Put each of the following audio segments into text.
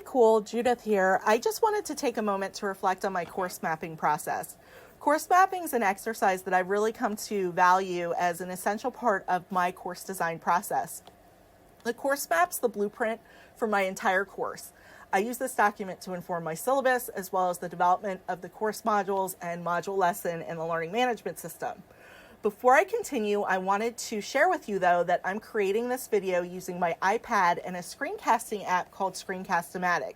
cool, Judith here. I just wanted to take a moment to reflect on my course mapping process. Course mapping is an exercise that I've really come to value as an essential part of my course design process. The course map's the blueprint for my entire course. I use this document to inform my syllabus as well as the development of the course modules and module lesson in the learning management system. Before I continue, I wanted to share with you though that I'm creating this video using my iPad and a screencasting app called Screencast-O-Matic.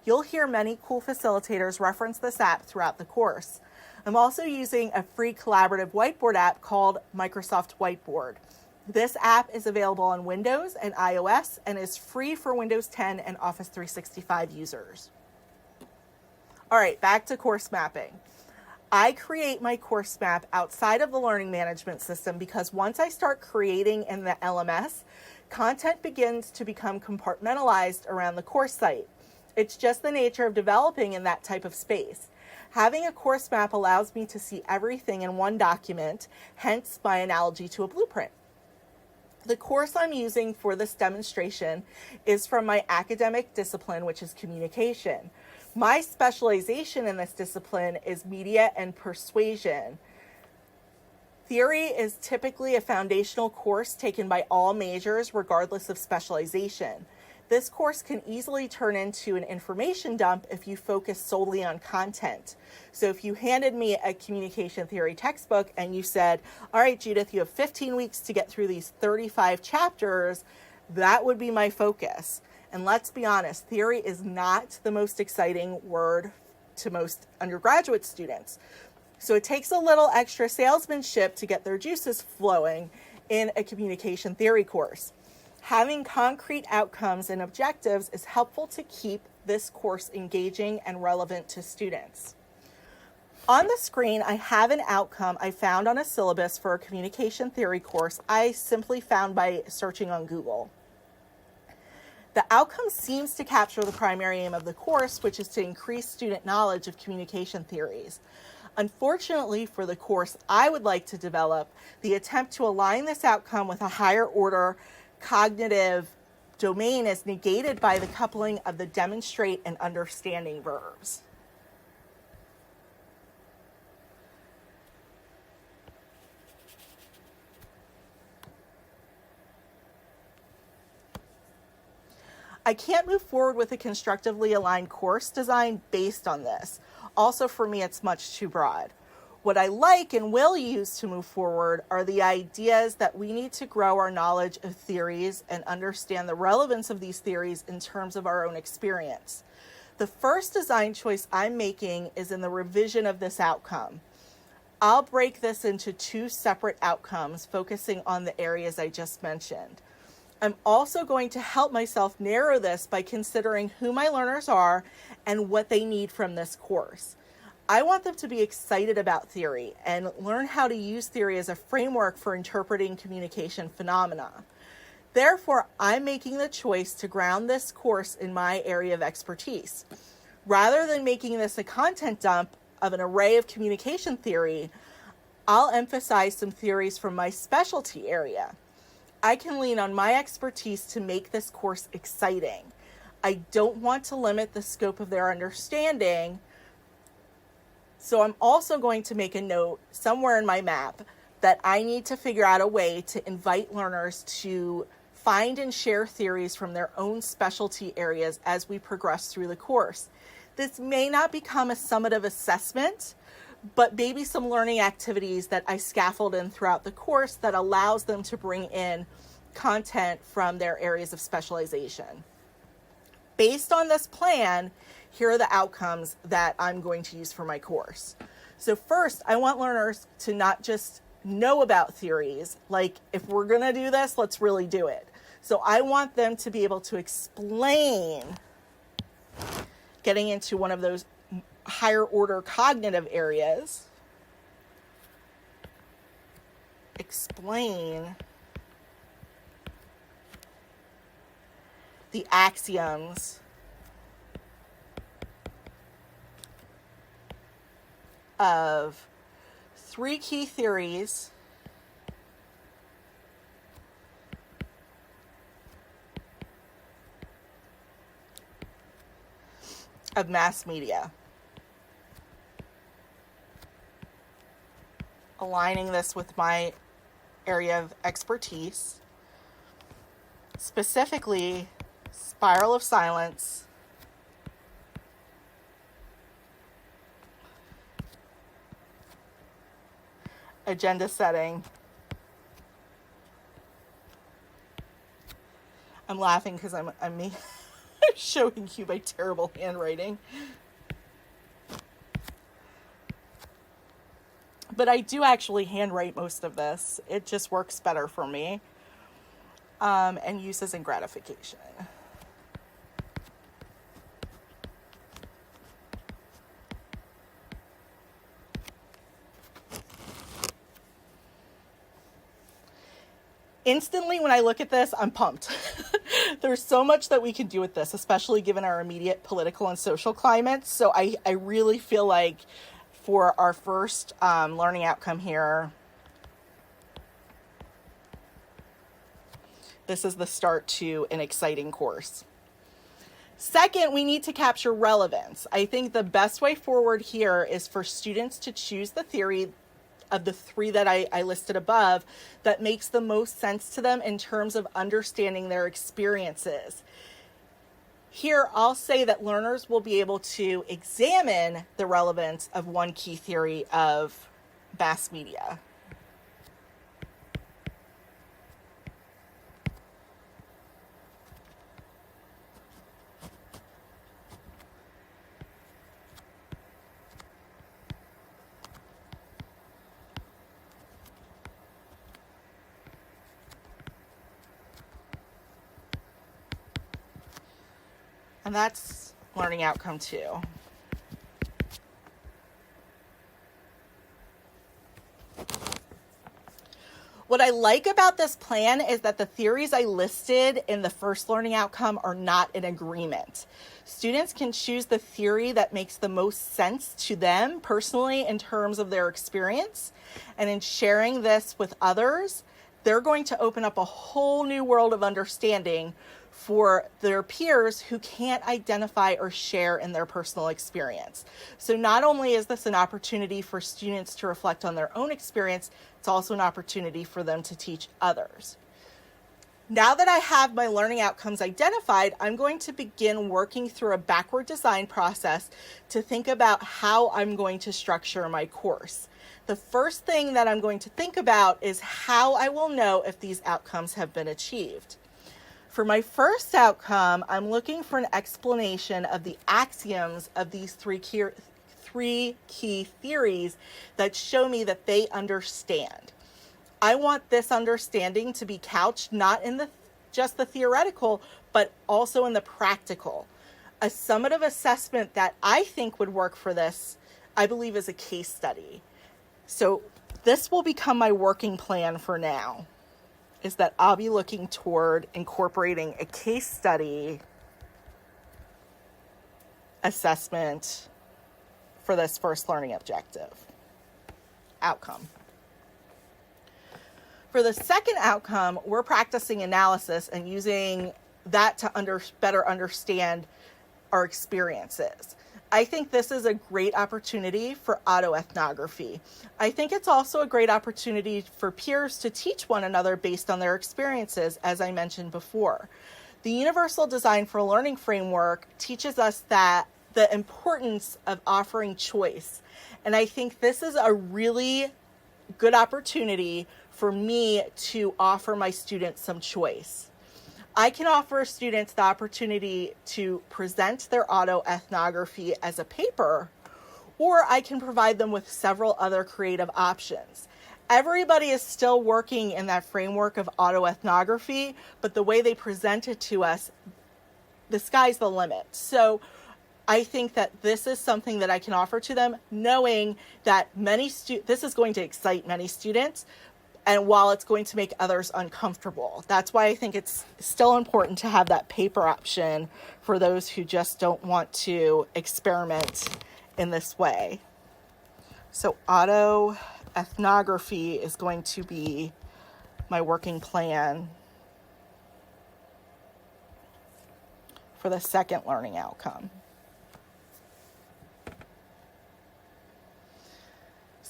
You'll hear many cool facilitators reference this app throughout the course. I'm also using a free collaborative whiteboard app called Microsoft Whiteboard. This app is available on Windows and iOS and is free for Windows 10 and Office 365 users. All right, back to course mapping. I create my course map outside of the learning management system because once I start creating in the LMS, content begins to become compartmentalized around the course site. It's just the nature of developing in that type of space. Having a course map allows me to see everything in one document, hence my analogy to a blueprint. The course I'm using for this demonstration is from my academic discipline, which is communication. My specialization in this discipline is media and persuasion. Theory is typically a foundational course taken by all majors, regardless of specialization. This course can easily turn into an information dump if you focus solely on content. So if you handed me a communication theory textbook and you said, all right, Judith, you have 15 weeks to get through these 35 chapters, that would be my focus. And let's be honest, theory is not the most exciting word to most undergraduate students. So it takes a little extra salesmanship to get their juices flowing in a communication theory course. Having concrete outcomes and objectives is helpful to keep this course engaging and relevant to students. On the screen, I have an outcome I found on a syllabus for a communication theory course I simply found by searching on Google. The outcome seems to capture the primary aim of the course, which is to increase student knowledge of communication theories. Unfortunately for the course I would like to develop, the attempt to align this outcome with a higher order cognitive domain is negated by the coupling of the demonstrate and understanding verbs. I can't move forward with a constructively aligned course design based on this. Also, for me, it's much too broad. What I like and will use to move forward are the ideas that we need to grow our knowledge of theories and understand the relevance of these theories in terms of our own experience. The first design choice I'm making is in the revision of this outcome. I'll break this into two separate outcomes, focusing on the areas I just mentioned. I'm also going to help myself narrow this by considering who my learners are and what they need from this course. I want them to be excited about theory and learn how to use theory as a framework for interpreting communication phenomena. Therefore, I'm making the choice to ground this course in my area of expertise. Rather than making this a content dump of an array of communication theory, I'll emphasize some theories from my specialty area. I can lean on my expertise to make this course exciting. I don't want to limit the scope of their understanding, so I'm also going to make a note somewhere in my map that I need to figure out a way to invite learners to find and share theories from their own specialty areas as we progress through the course. This may not become a summative assessment, but maybe some learning activities that I scaffold in throughout the course that allows them to bring in content from their areas of specialization. Based on this plan, here are the outcomes that I'm going to use for my course. So first, I want learners to not just know about theories, like if we're going to do this, let's really do it. So I want them to be able to explain, getting into one of those higher order cognitive areas, explain the axioms of three key theories of mass media. Aligning this with my area of expertise, specifically spiral of silence, agenda setting. I'm laughing because I'm showing you my terrible handwriting. But I do actually handwrite most of this. It just works better for me. And uses and gratification. Instantly, when I look at this, I'm pumped. There's so much that we can do with this, especially given our immediate political and social climate. So I really feel like for our first learning outcome here, this is the start to an exciting course. Second, we need to capture relevance. I think the best way forward here is for students to choose the theory of the three that I listed above that makes the most sense to them in terms of understanding their experiences. Here, I'll say that learners will be able to examine the relevance of one key theory of mass media. And that's learning outcome 2. What I like about this plan is that the theories I listed in the first learning outcome are not in agreement. Students can choose the theory that makes the most sense to them personally in terms of their experience. And in sharing this with others, they're going to open up a whole new world of understanding for their peers who can't identify or share in their personal experience. So not only is this an opportunity for students to reflect on their own experience, it's also an opportunity for them to teach others. Now that I have my learning outcomes identified, I'm going to begin working through a backward design process to think about how I'm going to structure my course. The first thing that I'm going to think about is how I will know if these outcomes have been achieved. For my first outcome, I'm looking for an explanation of the axioms of these three key theories that show me that they understand. I want this understanding to be couched not in just the theoretical, but also in the practical. A summative assessment that I think would work for this, I believe, is a case study. So this will become my working plan for now, is that I'll be looking toward incorporating a case study assessment for this first learning objective outcome. For the second outcome, we're practicing analysis and using that to better understand our experiences. I think this is a great opportunity for autoethnography. I think it's also a great opportunity for peers to teach one another based on their experiences, as I mentioned before. The Universal Design for Learning framework teaches us that the importance of offering choice. And I think this is a really good opportunity for me to offer my students some choice. I can offer students the opportunity to present their autoethnography as a paper, or I can provide them with several other creative options. Everybody is still working in that framework of autoethnography, but the way they present it to us, the sky's the limit. So I think that this is something that I can offer to them, knowing that this is going to excite many students, and while it's going to make others uncomfortable. That's why I think it's still important to have that paper option for those who just don't want to experiment in this way. So autoethnography is going to be my working plan for the second learning outcome.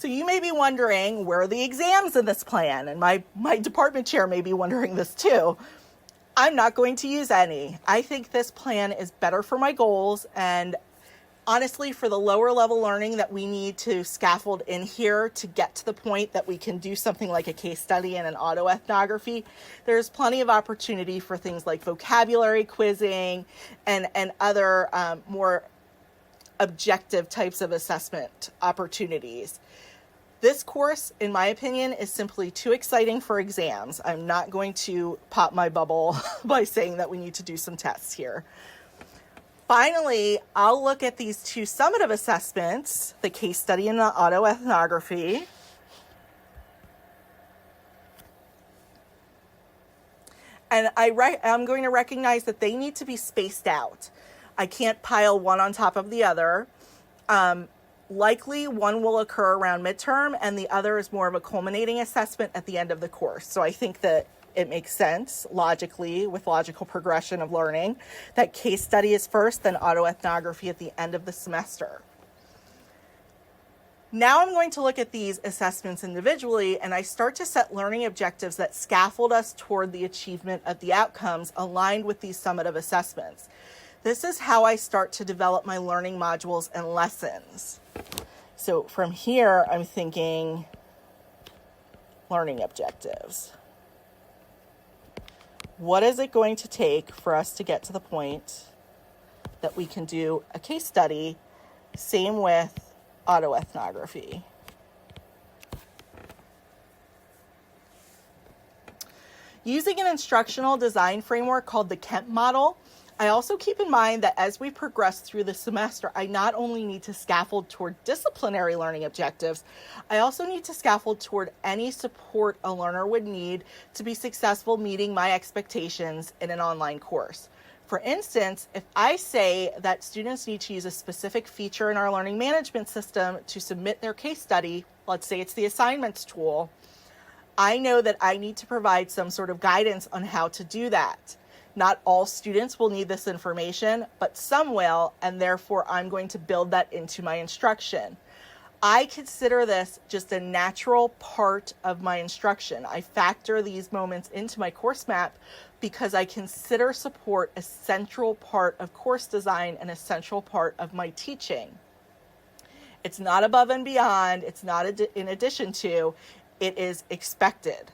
So you may be wondering, where are the exams in this plan? And my department chair may be wondering this too. I'm not going to use any. I think this plan is better for my goals, and honestly, for the lower level learning that we need to scaffold in here to get to the point that we can do something like a case study and an auto ethnography, there's plenty of opportunity for things like vocabulary quizzing and other more objective types of assessment opportunities. This course, in my opinion, is simply too exciting for exams. I'm not going to pop my bubble by saying that we need to do some tests here. Finally, I'll look at these two summative assessments, the case study and the auto ethnography. And I'm going to recognize that they need to be spaced out. I can't pile one on top of the other. Likely one will occur around midterm and the other is more of a culminating assessment at the end of the course. So I think that it makes sense logically, with logical progression of learning, that case study is first, then auto ethnography at the end of the semester. Now I'm going to look at these assessments individually, and I start to set learning objectives that scaffold us toward the achievement of the outcomes aligned with these summative assessments. This is how I start to develop my learning modules and lessons. So from here, I'm thinking learning objectives. What is it going to take for us to get to the point that we can do a case study? Same with auto ethnography. Using an instructional design framework called the Kemp model, I also keep in mind that as we progress through the semester, I not only need to scaffold toward disciplinary learning objectives, I also need to scaffold toward any support a learner would need to be successful meeting my expectations in an online course. For instance, if I say that students need to use a specific feature in our learning management system to submit their case study, let's say it's the assignments tool, I know that I need to provide some sort of guidance on how to do that. Not all students will need this information, but some will, and therefore I'm going to build that into my instruction. I consider this just a natural part of my instruction. I factor these moments into my course map because I consider support a central part of course design and a central part of my teaching. It's not above and beyond, it's not in addition to, it is expected.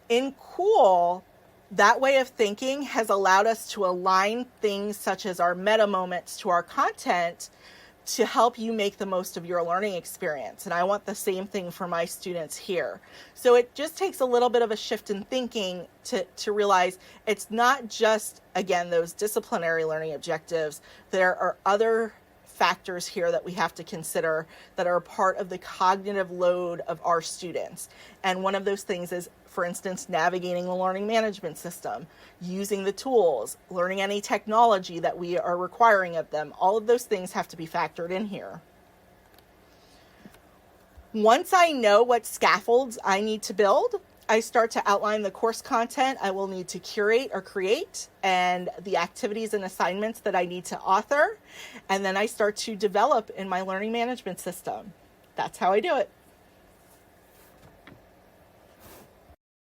In Cool, that way of thinking has allowed us to align things such as our meta moments to our content to help you make the most of your learning experience. And I want the same thing for my students here. So it just takes a little bit of a shift in thinking to realize it's not just, again, those disciplinary learning objectives. There are other factors here that we have to consider that are part of the cognitive load of our students. And one of those things is, for instance, navigating the learning management system, using the tools, learning any technology that we are requiring of them. All of those things have to be factored in here. Once I know what scaffolds I need to build, I start to outline the course content I will need to curate or create and the activities and assignments that I need to author. And then I start to develop in my learning management system. That's how I do it.